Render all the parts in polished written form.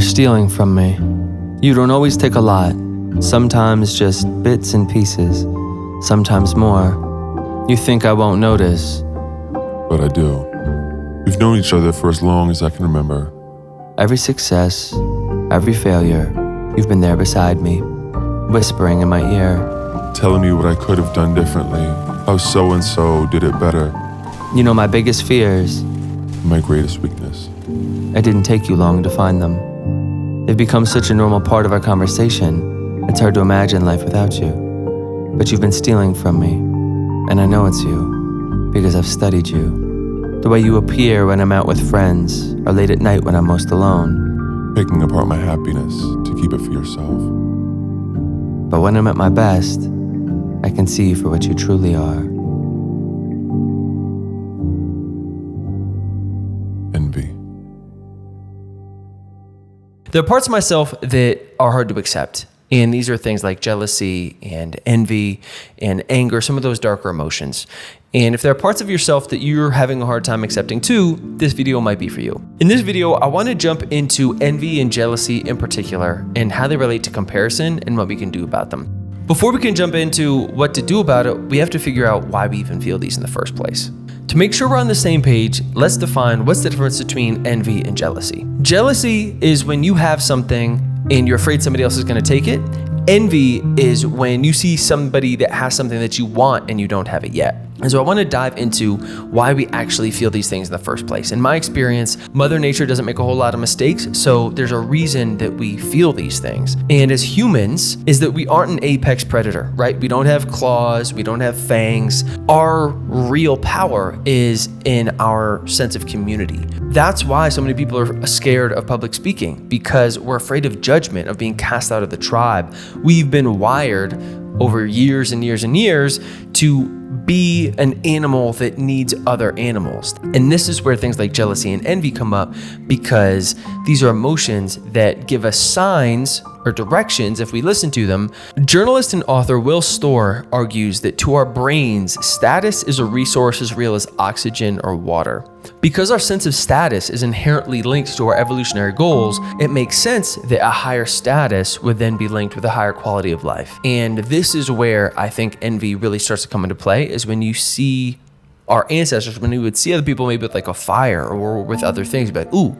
stealing from me. You don't always take a lot. Sometimes just bits and pieces. Sometimes more. You think I won't notice. But I do. We've known each other for as long as I can remember. Every success, every failure, you've been there beside me, whispering in my ear. Telling me what I could have done differently. How so-and-so did it better. You know my biggest fears. My greatest weakness. It didn't take you long to find them. They've become such a normal part of our conversation, it's hard to imagine life without you. But you've been stealing from me, and I know it's you, because I've studied you. The way you appear when I'm out with friends, or late at night when I'm most alone. Picking apart my happiness to keep it for yourself. But when I'm at my best, I can see you for what you truly are. Envy. There are parts of myself that are hard to accept. And these are things like jealousy and envy and anger, some of those darker emotions. And if there are parts of yourself that you're having a hard time accepting too, this video might be for you. In this video, I want to jump into envy and jealousy in particular and how they relate to comparison and what we can do about them. Before we can jump into what to do about it, we have to figure out why we even feel these in the first place. To make sure we're on the same page, let's define what's the difference between envy and jealousy. Jealousy is when you have something and you're afraid somebody else is going to take it. Envy is when you see somebody that has something that you want and you don't have it yet. And so I want to dive into why we actually feel these things in the first place. In my experience, Mother Nature doesn't make a whole lot of mistakes, so there's a reason that we feel these things. And as humans, is that we aren't an apex predator, right? We don't have claws, we don't have fangs. Our real power is in our sense of community. That's why so many people are scared of public speaking, because we're afraid of judgment, of being cast out of the tribe. We've been wired over years and years and years to be an animal that needs other animals. And this is where things like jealousy and envy come up, because these are emotions that give us signs or directions if we listen to them. Journalist and author Will Storr argues that to our brains, status is a resource as real as oxygen or water. Because our sense of status is inherently linked to our evolutionary goals, it makes sense that a higher status would then be linked with a higher quality of life. And this is where I think envy really starts to come into play, is when you see our ancestors, when we would see other people maybe with like a fire or with other things, but ooh,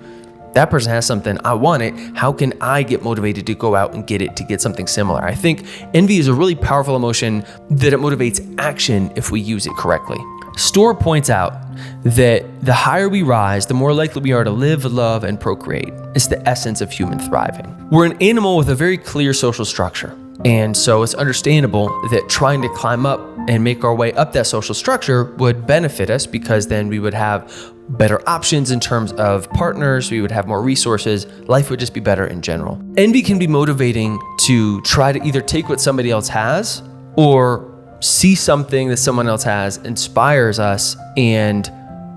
that person has something, I want it. How can I get motivated to go out and get it, to get something similar? I think envy is a really powerful emotion that it motivates action if we use it correctly. Storr points out that the higher we rise, the more likely we are to live, love, and procreate. It's the essence of human thriving. We're an animal with a very clear social structure. And so it's understandable that trying to climb up and make our way up that social structure would benefit us, because then we would have better options in terms of partners, we would have more resources, life would just be better in general. Envy can be motivating to try to either take what somebody else has or see something that someone else has, inspires us, and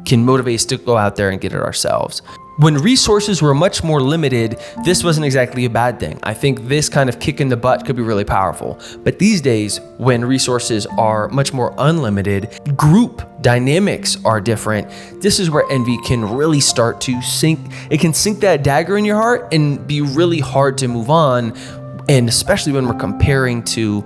can motivate us to go out there and get it ourselves. When resources were much more limited, this wasn't exactly a bad thing. I think this kind of kick in the butt could be really powerful. But these days, when resources are much more unlimited, group dynamics are different. This is where envy can really start to sink. It can sink that dagger in your heart and be really hard to move on. And especially when we're comparing to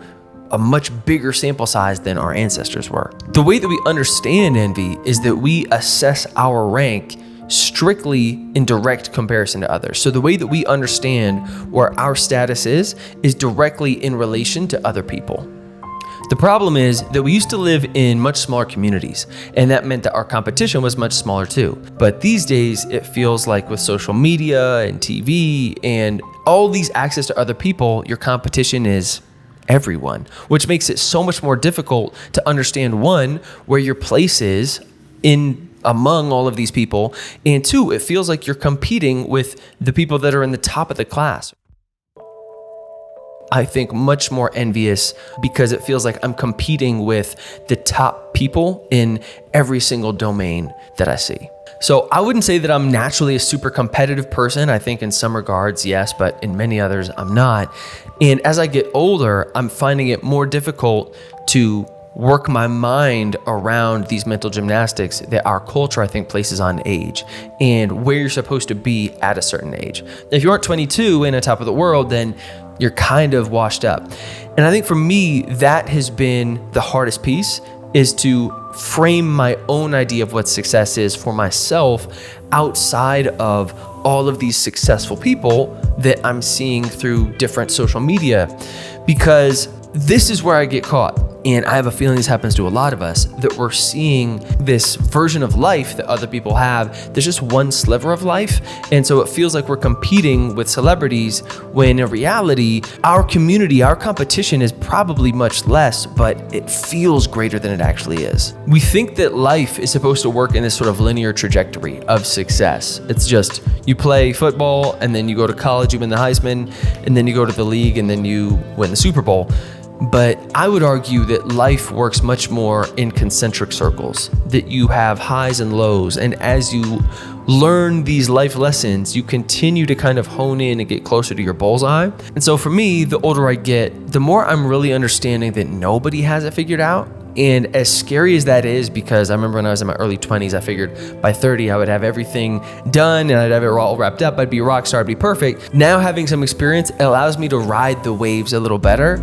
a much bigger sample size than our ancestors were. The way that we understand envy is that we assess our rank strictly in direct comparison to others. So the way that we understand where our status is directly in relation to other people. The problem is that we used to live in much smaller communities, and that meant that our competition was much smaller too. But these days, it feels like with social media and TV and all these access to other people, your competition is everyone, which makes it so much more difficult to understand, one, where your place is in among all of these people, and two, it feels like you're competing with the people that are in the top of the class. I think much more envious because it feels like I'm competing with the top people in every single domain that I see. So I wouldn't say that I'm naturally a super competitive person. I think in some regards, yes, but in many others, I'm not. And as I get older, I'm finding it more difficult to work my mind around these mental gymnastics that our culture, I think, places on age and where you're supposed to be at a certain age. If you aren't 22 and on top of the world, then you're kind of washed up. And I think for me, that has been the hardest piece, is to frame my own idea of what success is for myself outside of all of these successful people that I'm seeing through different social media, because this is where I get caught. And I have a feeling this happens to a lot of us, that we're seeing this version of life that other people have. There's just one sliver of life. And so it feels like we're competing with celebrities when in reality, our community, our competition is probably much less, but it feels greater than it actually is. We think that life is supposed to work in this sort of linear trajectory of success. It's just you play football and then you go to college, you win the Heisman, and then you go to the league and then you win the Super Bowl. But I would argue that life works much more in concentric circles, that you have highs and lows. And as you learn these life lessons, you continue to kind of hone in and get closer to your bullseye. And so for me, the older I get, the more I'm really understanding that nobody has it figured out. And as scary as that is, because I remember when I was in my early 20s, I figured by 30, I would have everything done and I'd have it all wrapped up. I'd be a rock star, I'd be perfect. Now having some experience, it allows me to ride the waves a little better,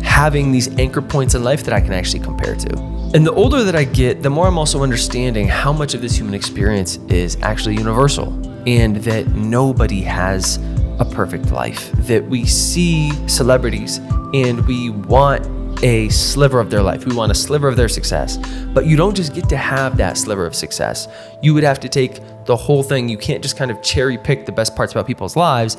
having these anchor points in life that I can actually compare to. And the older that I get, the more I'm also understanding how much of this human experience is actually universal, and that nobody has a perfect life, that we see celebrities and we want a sliver of their life. We want a sliver of their success, but you don't just get to have that sliver of success. You would have to take the whole thing. You can't just kind of cherry pick the best parts about people's lives,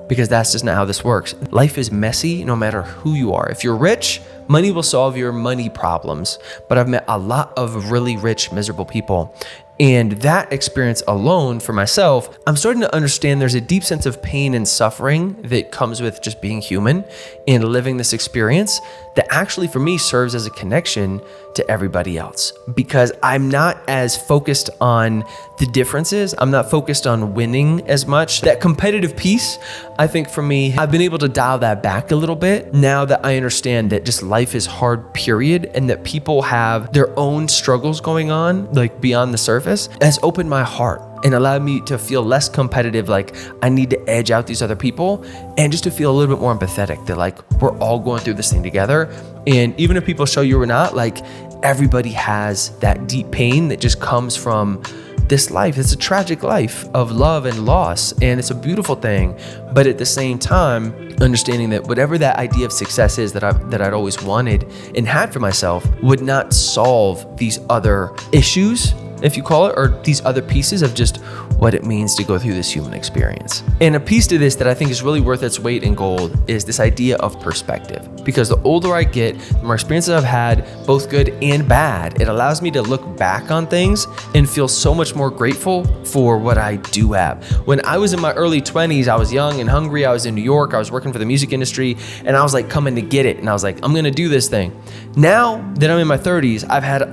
because that's just not how this works. Life is messy no matter who you are. If you're rich, money will solve your money problems. But I've met a lot of really rich, miserable people. And that experience alone for myself, I'm starting to understand there's a deep sense of pain and suffering that comes with just being human and living this experience that actually for me serves as a connection to everybody else, because I'm not as focused on the differences. I'm not focused on winning as much. That competitive piece, I think for me, I've been able to dial that back a little bit now that I understand that just life is hard, period, and that people have their own struggles going on, like beyond the surface. It has opened my heart and allowed me to feel less competitive, like I need to edge out these other people, and just to feel a little bit more empathetic that like we're all going through this thing together. And even if people show you or not, like everybody has that deep pain that just comes from this life. It's a tragic life of love and loss, and it's a beautiful thing. But at the same time, understanding that whatever that idea of success is that I'd always wanted and had for myself would not solve these other issues, if you call it, or these other pieces of just what it means to go through this human experience. And a piece to this that I think is really worth its weight in gold is this idea of perspective. Because the older I get, the more experiences I've had, both good and bad, it allows me to look back on things and feel so much more grateful for what I do have. When I was in my early 20s, I was young and hungry. I was in New York. I was working for the music industry, and I was like coming to get it. And I was like, I'm gonna do this thing. Now that I'm in my 30s, I've had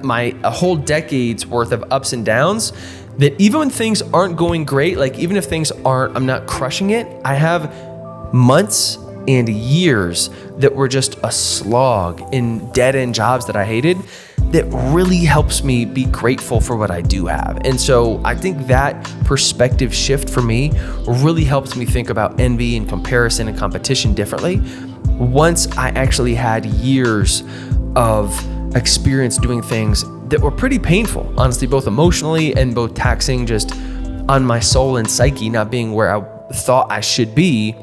a whole decade's worth of ups and downs, that even when things aren't going great, like even if I'm not crushing it, I have months and years that were just a slog in dead-end jobs that I hated, that really helps me be grateful for what I do have. And so I think that perspective shift for me really helps me think about envy and comparison and competition differently. Once I actually had years of experience doing things that were pretty painful, honestly, both emotionally and both taxing just on my soul and psyche, not being where I thought I should be,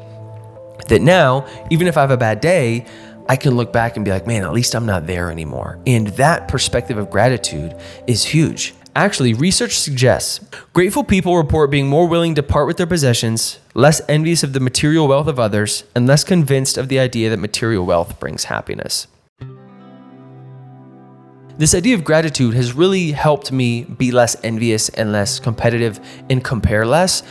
that now, even if I have a bad day, I can look back and be like, man, at least I'm not there anymore. And that perspective of gratitude is huge. Actually, research suggests grateful people report being more willing to part with their possessions, less envious of the material wealth of others, and less convinced of the idea that material wealth brings happiness. This idea of gratitude has really helped me be less envious and less competitive and compare less,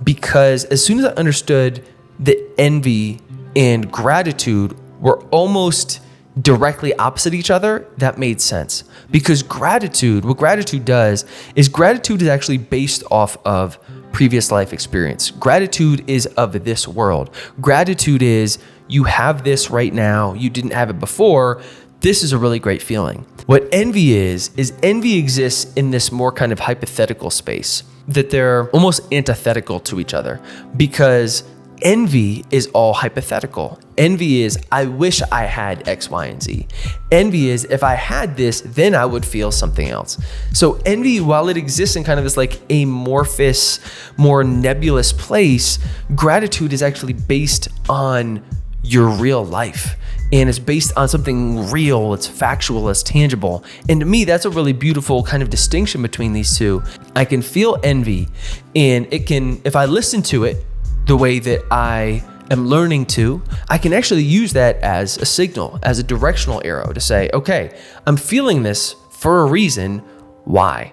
because as soon as I understood that envy and gratitude were almost directly opposite each other, that made sense. Because what gratitude does is gratitude is actually based off of previous life experience. Gratitude is of this world. Gratitude is you have this right now, you didn't have it before. this is a really great feeling. What envy is envy exists in this more kind of hypothetical space, that they're almost antithetical to each other, because envy is all hypothetical. Envy is, I wish I had X, Y, and Z. Envy is, if I had this, then I would feel something else. So envy, while it exists in kind of this like amorphous, more nebulous place, gratitude is actually based on your real life. And it's based on something real, it's factual, it's tangible. And to me, that's a really beautiful kind of distinction between these two. I can feel envy, and it can, if I listen to it the way that I am learning to, I can actually use that as a signal, as a directional arrow to say, okay, I'm feeling this for a reason. Why?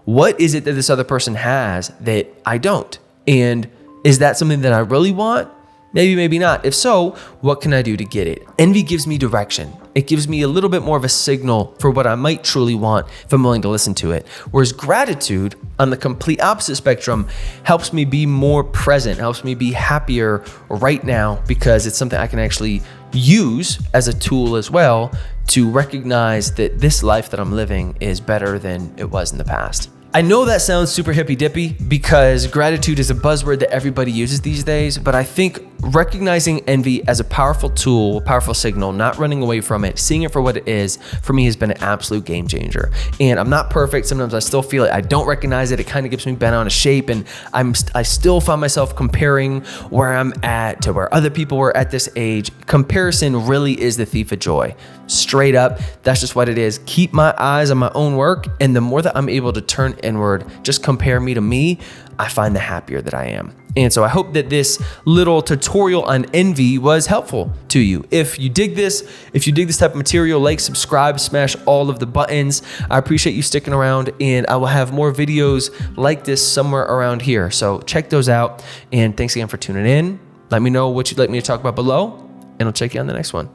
What is it that this other person has that I don't? And is that something that I really want? Maybe, maybe not. If so, what can I do to get it? Envy gives me direction. It gives me a little bit more of a signal for what I might truly want if I'm willing to listen to it. Whereas gratitude, on the complete opposite spectrum, helps me be more present, helps me be happier right now, because it's something I can actually use as a tool as well to recognize that this life that I'm living is better than it was in the past. I know that sounds super hippy dippy because gratitude is a buzzword that everybody uses these days, but I think recognizing envy as a powerful tool, a powerful signal, not running away from it, seeing it for what it is, for me has been an absolute game changer. And I'm not perfect. Sometimes I still feel it. I don't recognize it. It kind of gets me bent out of shape, and I still find myself comparing where I'm at to where other people were at this age. Comparison really is the thief of joy. Straight up, that's just what it is. Keep my eyes on my own work, and the more that I'm able to turn inward, just compare me to me, I find the happier that I am. And so I hope that this little tutorial on envy was helpful to you. If you dig this type of material, like, subscribe, smash all of the buttons. I appreciate you sticking around, and I will have more videos like this somewhere around here. So check those out, and thanks again for tuning in. Let me know what you'd like me to talk about below, and I'll check you on the next one.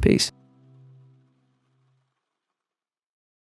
Peace.